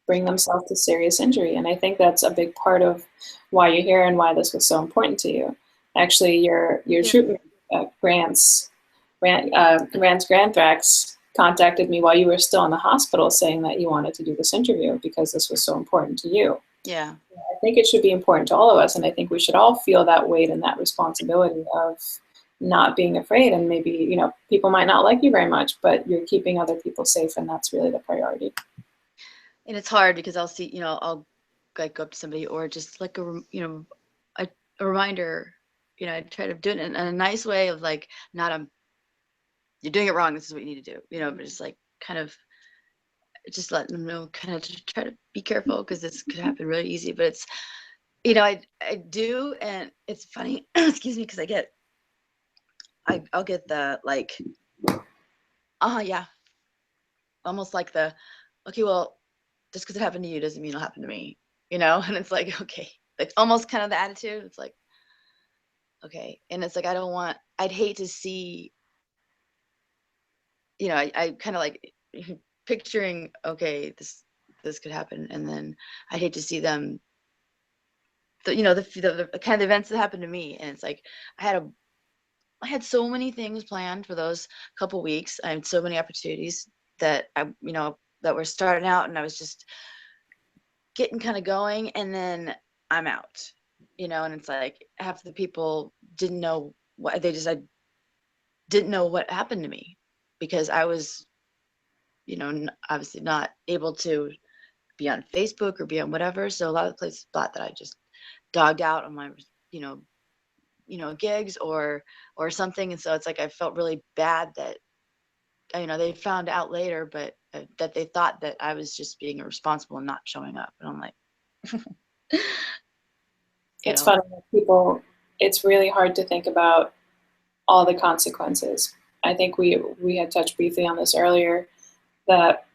bring themselves to serious injury. And I think that's a big part of why you're here and why this was so important to you. Actually, your treatment Grant's Granthrax contacted me while you were still in the hospital, saying that you wanted to do this interview because this was so important to you. Yeah. I think it should be important to all of us, and I think we should all feel that weight and that responsibility of not being afraid. And maybe, people might not like you very much, but you're keeping other people safe, and that's really the priority. And it's hard because I'll see, I'll like go up to somebody, or just like a reminder, I try to do it in a nice way of like, not you're doing it wrong, this is what you need to do, but just like kind of just letting them know, kind of to try to be careful, because this could happen really easy. But it's, I do, and it's funny, excuse me, because I'll get the like, yeah, almost like the, okay, well, just because it happened to you doesn't mean it'll happen to me, and it's like, okay, like almost kind of the attitude. It's like, okay. And it's like, I'd hate to see, I kind of like picturing, okay, this could happen. And then I'd hate to see them, the kind of events that happened to me. And it's like, I had so many things planned for those couple weeks. I had so many opportunities that that were starting out, and I was just getting kind of going, and then I'm out, and it's like half the people didn't know what I didn't know what happened to me, because I was, obviously not able to be on Facebook or be on whatever. So a lot of the places thought that I just dogged out on my, you know, gigs or something. And so it's like I felt really bad that, they found out later, but that they thought that I was just being irresponsible and not showing up. And I'm like, It's funny that it's really hard to think about all the consequences. I think we had touched briefly on this earlier, that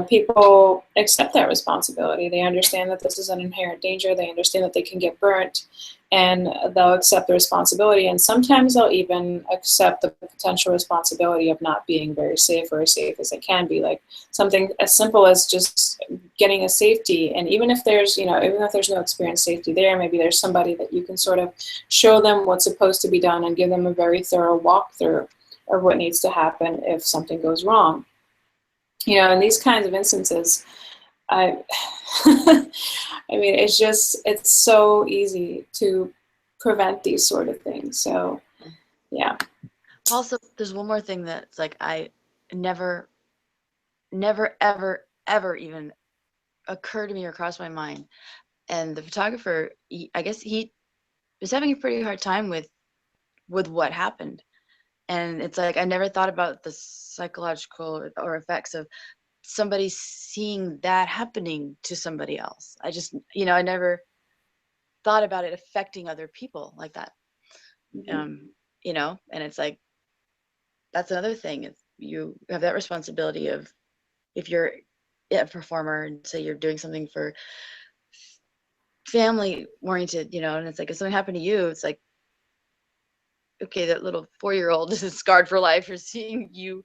people accept that responsibility. They understand that this is an inherent danger. They understand that they can get burnt, and they'll accept the responsibility. And sometimes they'll even accept the potential responsibility of not being very safe, or as safe as it can be. Like something as simple as just getting a safety. And even if there's no experienced safety there, maybe there's somebody that you can sort of show them what's supposed to be done and give them a very thorough walkthrough of what needs to happen if something goes wrong. In these kinds of instances, I I mean, it's so easy to prevent these sort of things. So, yeah. Also, there's one more thing that's like, I never, ever, ever even occurred to me or crossed my mind. And the photographer, I guess he was having a pretty hard time with what happened. And it's like, I never thought about the psychological or effects of somebody seeing that happening to somebody else. I just, I never thought about it affecting other people like that. Mm-hmm. And it's like, that's another thing. If you have that responsibility of, if you're a performer and say you're doing something for family oriented, and it's like, if something happened to you, it's like, okay, that little 4-year-old is scarred for life for seeing you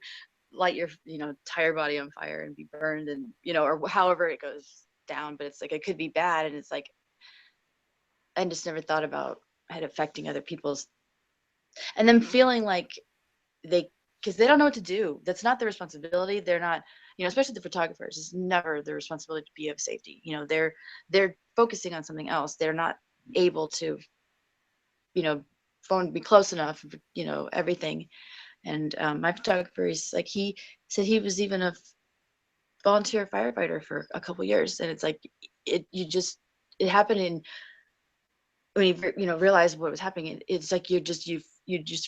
light your, entire body on fire and be burned, and, or however it goes down. But it's like, it could be bad. And it's like, I just never thought about it affecting other people's, and then feeling like because they don't know what to do. That's not their responsibility. They're not, especially the photographers, it's never their responsibility to be of safety. They're focusing on something else. They're not able to, phone be close enough, everything. And my photographer is like, he said he was even a volunteer firefighter for a couple years. And it's like, it happened in, when you realize what was happening, it's like you just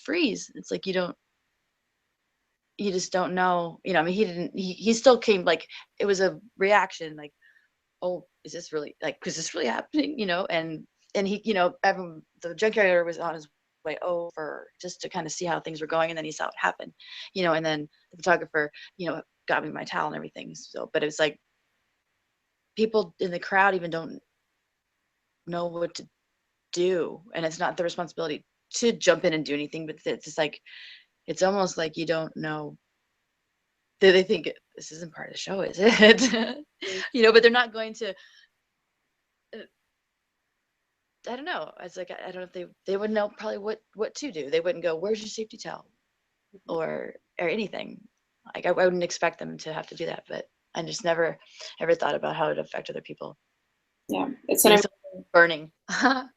freeze. It's like you just don't know. I mean, he still came, like, it was a reaction, like, oh, is this really, like, is this really happening? And he, everyone, the junkyard was on his way over just to kind of see how things were going, and then he saw it happen, and then the photographer, got me my towel and everything. So, but it was like, people in the crowd even don't know what to do, and it's not their responsibility to jump in and do anything. But it's just like, it's almost like you don't know. They think this isn't part of the show, is it? But they're not going to. I don't know. It's like, I don't know if they wouldn't know probably what to do. They wouldn't go, "Where's your safety towel?" or anything. Like, I wouldn't expect them to have to do that, but I just never ever thought about how it affect other people. Yeah, it's Seeing burning. it's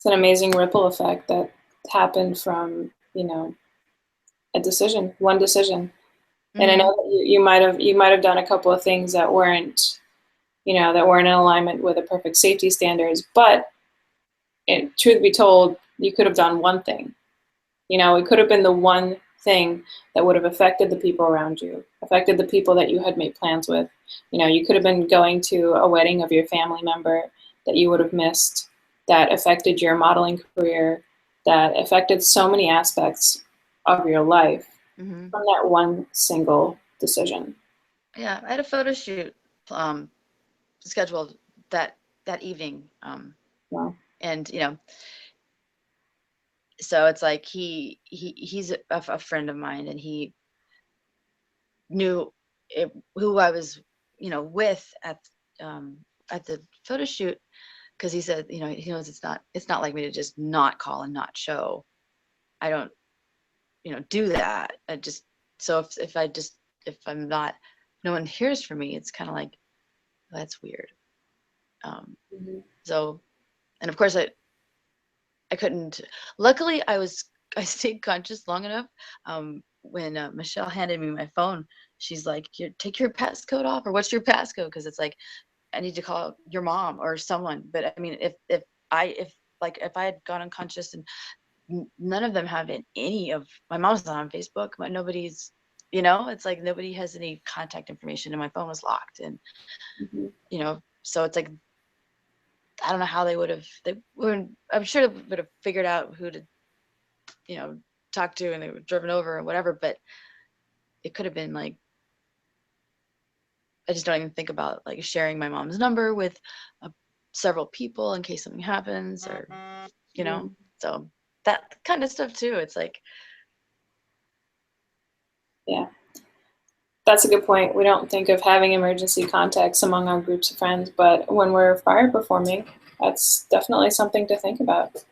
an amazing ripple effect that happened from one decision. And I know that you might have done a couple of things that weren't in alignment with the perfect safety standards, but truth be told, you could have done one thing. It could have been the one thing that would have affected the people around you, affected the people that you had made plans with. You could have been going to a wedding of your family member that you would have missed, that affected your modeling career, that affected so many aspects of your life from that one single decision. Yeah, I had a photo shoot scheduled that evening. Wow. And so it's like, he's a friend of mine, and he knew who I was, with at the photo shoot, because he said, he knows it's not like me to just not call and not show. I don't, do that. I just, so if I just if I'm not, no one hears from me, it's kind of like, well, that's weird. Mhm. So, and of course I couldn't, luckily I stayed conscious long enough. When Michelle handed me my phone, she's like, take your passcode off, or what's your passcode? Because it's like, I need to call your mom or someone. But I mean, if I had gone unconscious, and none of them have any of, my mom's not on Facebook, but nobody's, it's like nobody has any contact information, and my phone was locked. And, Mhm. so it's like, I don't know how I'm sure they would have figured out who to, you know, talk to, and they were driven over or whatever, but it could have been like, I just don't even think about like sharing my mom's number with several people in case something happens, or, Mhm. so that kind of stuff too. It's like, Yeah. That's a good point. We don't think of having emergency contacts among our groups of friends, but when we're fire performing, that's definitely something to think about.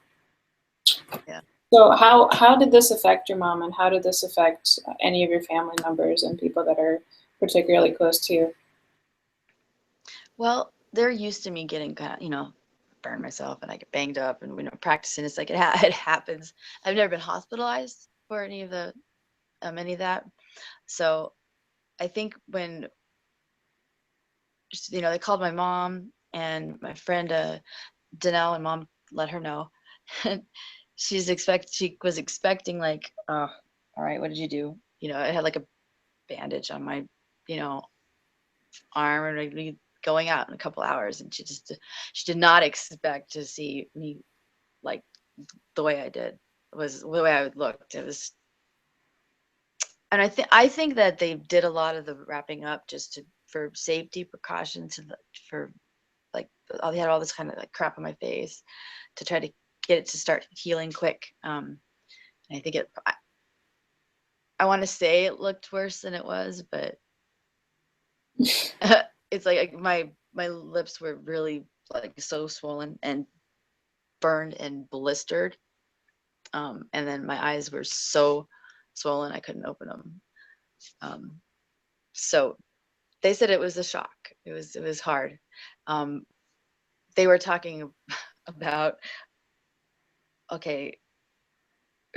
yeah. So how did this affect your mom, and how did this affect any of your family members and people that are particularly close to you? Well, they're used to me getting kind of, burn myself and I get banged up, and practicing. It's like, it happens. I've never been hospitalized for any of that. So I think when, they called my mom and my friend, Danelle, and mom let her know. And she was expecting like, oh, all right, what did you do? I had like a bandage on my, you know, arm, and I'd be going out in a couple hours, and she did not expect to see me like the way I did, was the way I looked. It was, and I think that they did a lot of the wrapping up just for safety precautions, and for like, they had all this kind of like crap on my face to try to get it to start healing quick. And I think I want to say it looked worse than it was, but it's like my lips were really like so swollen and burned and blistered. And then my eyes were so swollen I couldn't open them. Um, so they said it was a shock. It was hard. Um, they were talking about, okay,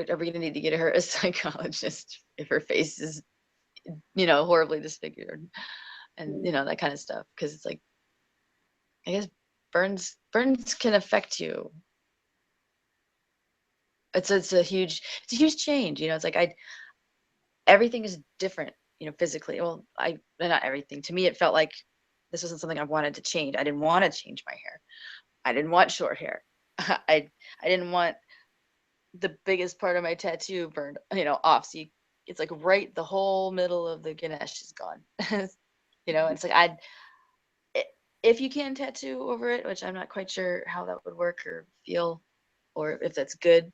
are we going to need to get her a psychologist if her face is, horribly disfigured, and that kind of stuff, because it's like, I guess burns can affect you. It's a huge change. It's like, everything is different, physically. Well, not everything. To me, it felt like this wasn't something I wanted to change. I didn't want to change my hair. I didn't want short hair. I didn't want the biggest part of my tattoo burned, off. So it's like right, the whole middle of the Ganesh is gone. It's like, if you can tattoo over it, which I'm not quite sure how that would work or feel, or if that's good,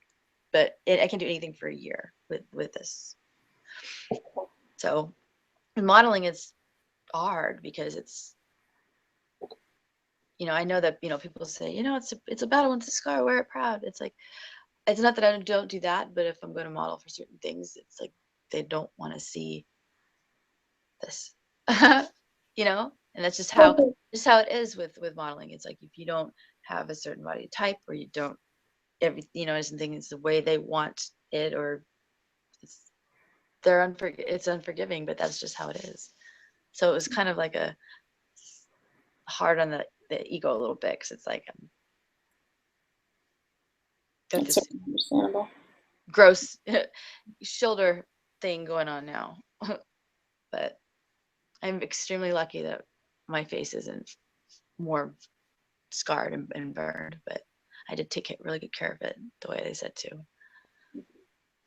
but I can do anything for a year with this. So modeling is hard because it's, I know that, people say, it's a battle, it's a scar, wear it proud. It's like, it's not that I don't do that, but if I'm going to model for certain things, it's like, they don't want to see this. And that's just how it is with modeling. It's like, if you don't have a certain body type, or you don't, something is the way they want it, or it's it's unforgiving, but that's just how it is. So it was kind of like a hard on the ego a little bit, because it's like, got That's this certainly understandable. gross shoulder thing going on now. But I'm extremely lucky that my face isn't more scarred and burned, but I did take really good care of it the way they said to.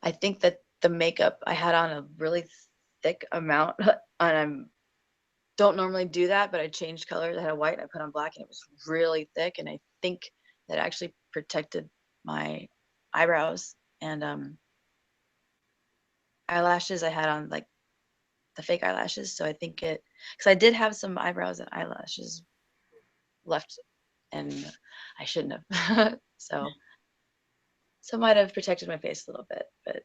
I think that the makeup, I had on a really thick amount, and I don't normally do that, but I changed colors. I had a white, I put on black, and it was really thick, and I think that actually protected my eyebrows. And eyelashes, I had on like the fake eyelashes, so I think because I did have some eyebrows and eyelashes left, and I shouldn't have. So might have protected my face a little bit, but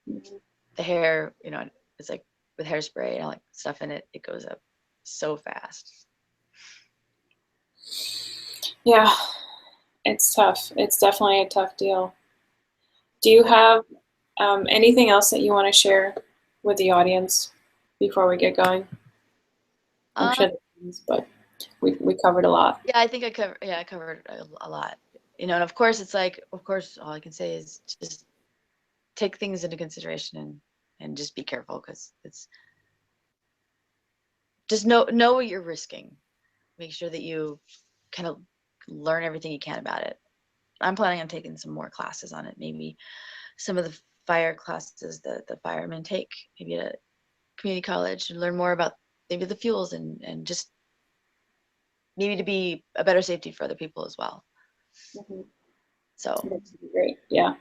Mhm. the hair, it's like with hairspray and all that stuff in it, it goes up so fast. Yeah, it's tough. It's definitely a tough deal. Do you have anything else that you want to share with the audience before we get going? I'm Um, sure there is, but we covered a lot. yeah, I think I covered a lot. You know, and of course it's like, of course, all I can say is just take things into consideration and just be careful, because it's just know what you're risking. Make sure that you kind of learn everything you can about it. I'm planning on taking some more classes on it. Maybe some of the fire classes that the firemen take, maybe at a community college, and learn more about maybe the fuels and just maybe to be a better safety for other people as well. Mhm. So That's great. Yeah.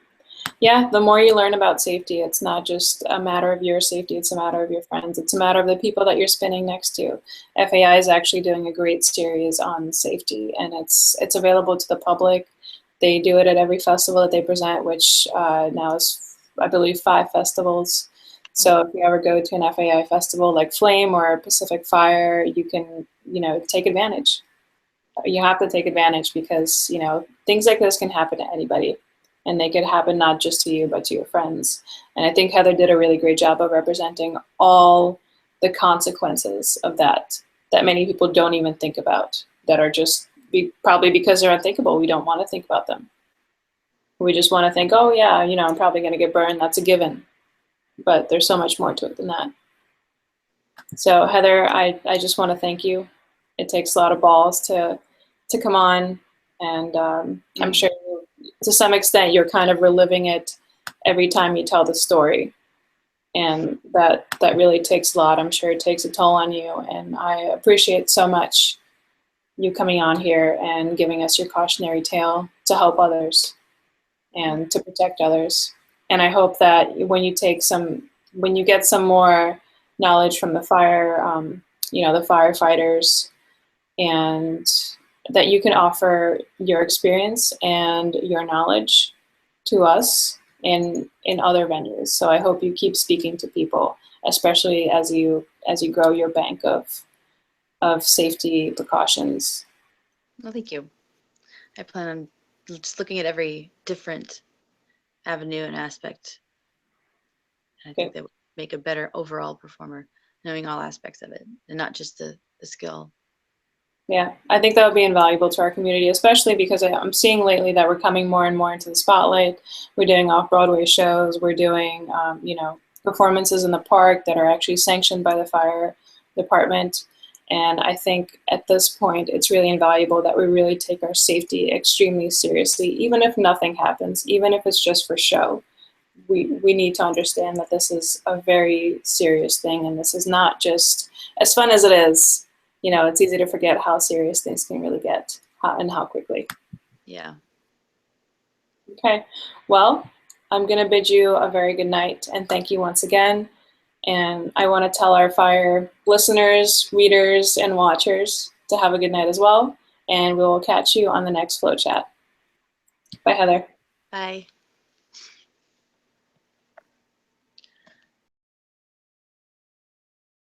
Yeah, the more you learn about safety, it's not just a matter of your safety, it's a matter of your friends. It's a matter of the people that you're spinning next to. FAI is actually doing a great series on safety, and it's available to the public. They do it at every festival that they present, which now is, I believe, 5 festivals. So if you ever go to an FAI festival like Flame or Pacific Fire, you can, take advantage. You have to take advantage because, things like this can happen to anybody. And they could happen not just to you, but to your friends. And I think Heather did a really great job of representing all the consequences of that many people don't even think about, that are just probably because they're unthinkable. We don't want to think about them. We just want to think, oh, yeah, I'm probably going to get burned. That's a given. But there's so much more to it than that. So Heather, I just want to thank you. It takes a lot of balls to come on, and I'm sure to some extent you're kind of reliving it every time you tell the story, and that really takes a lot. I'm sure it takes a toll on you, and I appreciate so much you coming on here and giving us your cautionary tale to help others and to protect others. And I hope that when you get some more knowledge from the the firefighters, and that you can offer your experience and your knowledge to us in other venues. So I hope you keep speaking to people, especially as you grow your bank of safety precautions. well, thank you. I plan on just looking at every different avenue and aspect. And I think Okay. that would make a better overall performer, knowing all aspects of it and not just the skill. Yeah, I think that would be invaluable to our community, especially because I'm seeing lately that we're coming more and more into the spotlight. We're doing off-Broadway shows. We're doing, performances in the park that are actually sanctioned by the fire department. And I think at this point, it's really invaluable that we really take our safety extremely seriously, even if nothing happens, even if it's just for show. We need to understand that this is a very serious thing, and this is not just as fun as it is. It's easy to forget how serious things can really get, and how quickly. Yeah. Okay, well, I'm going to bid you a very good night, and thank you once again. And I want to tell our fire listeners, readers, and watchers to have a good night as well. And we will catch you on the next Flow Chat. Bye, Heather. Bye.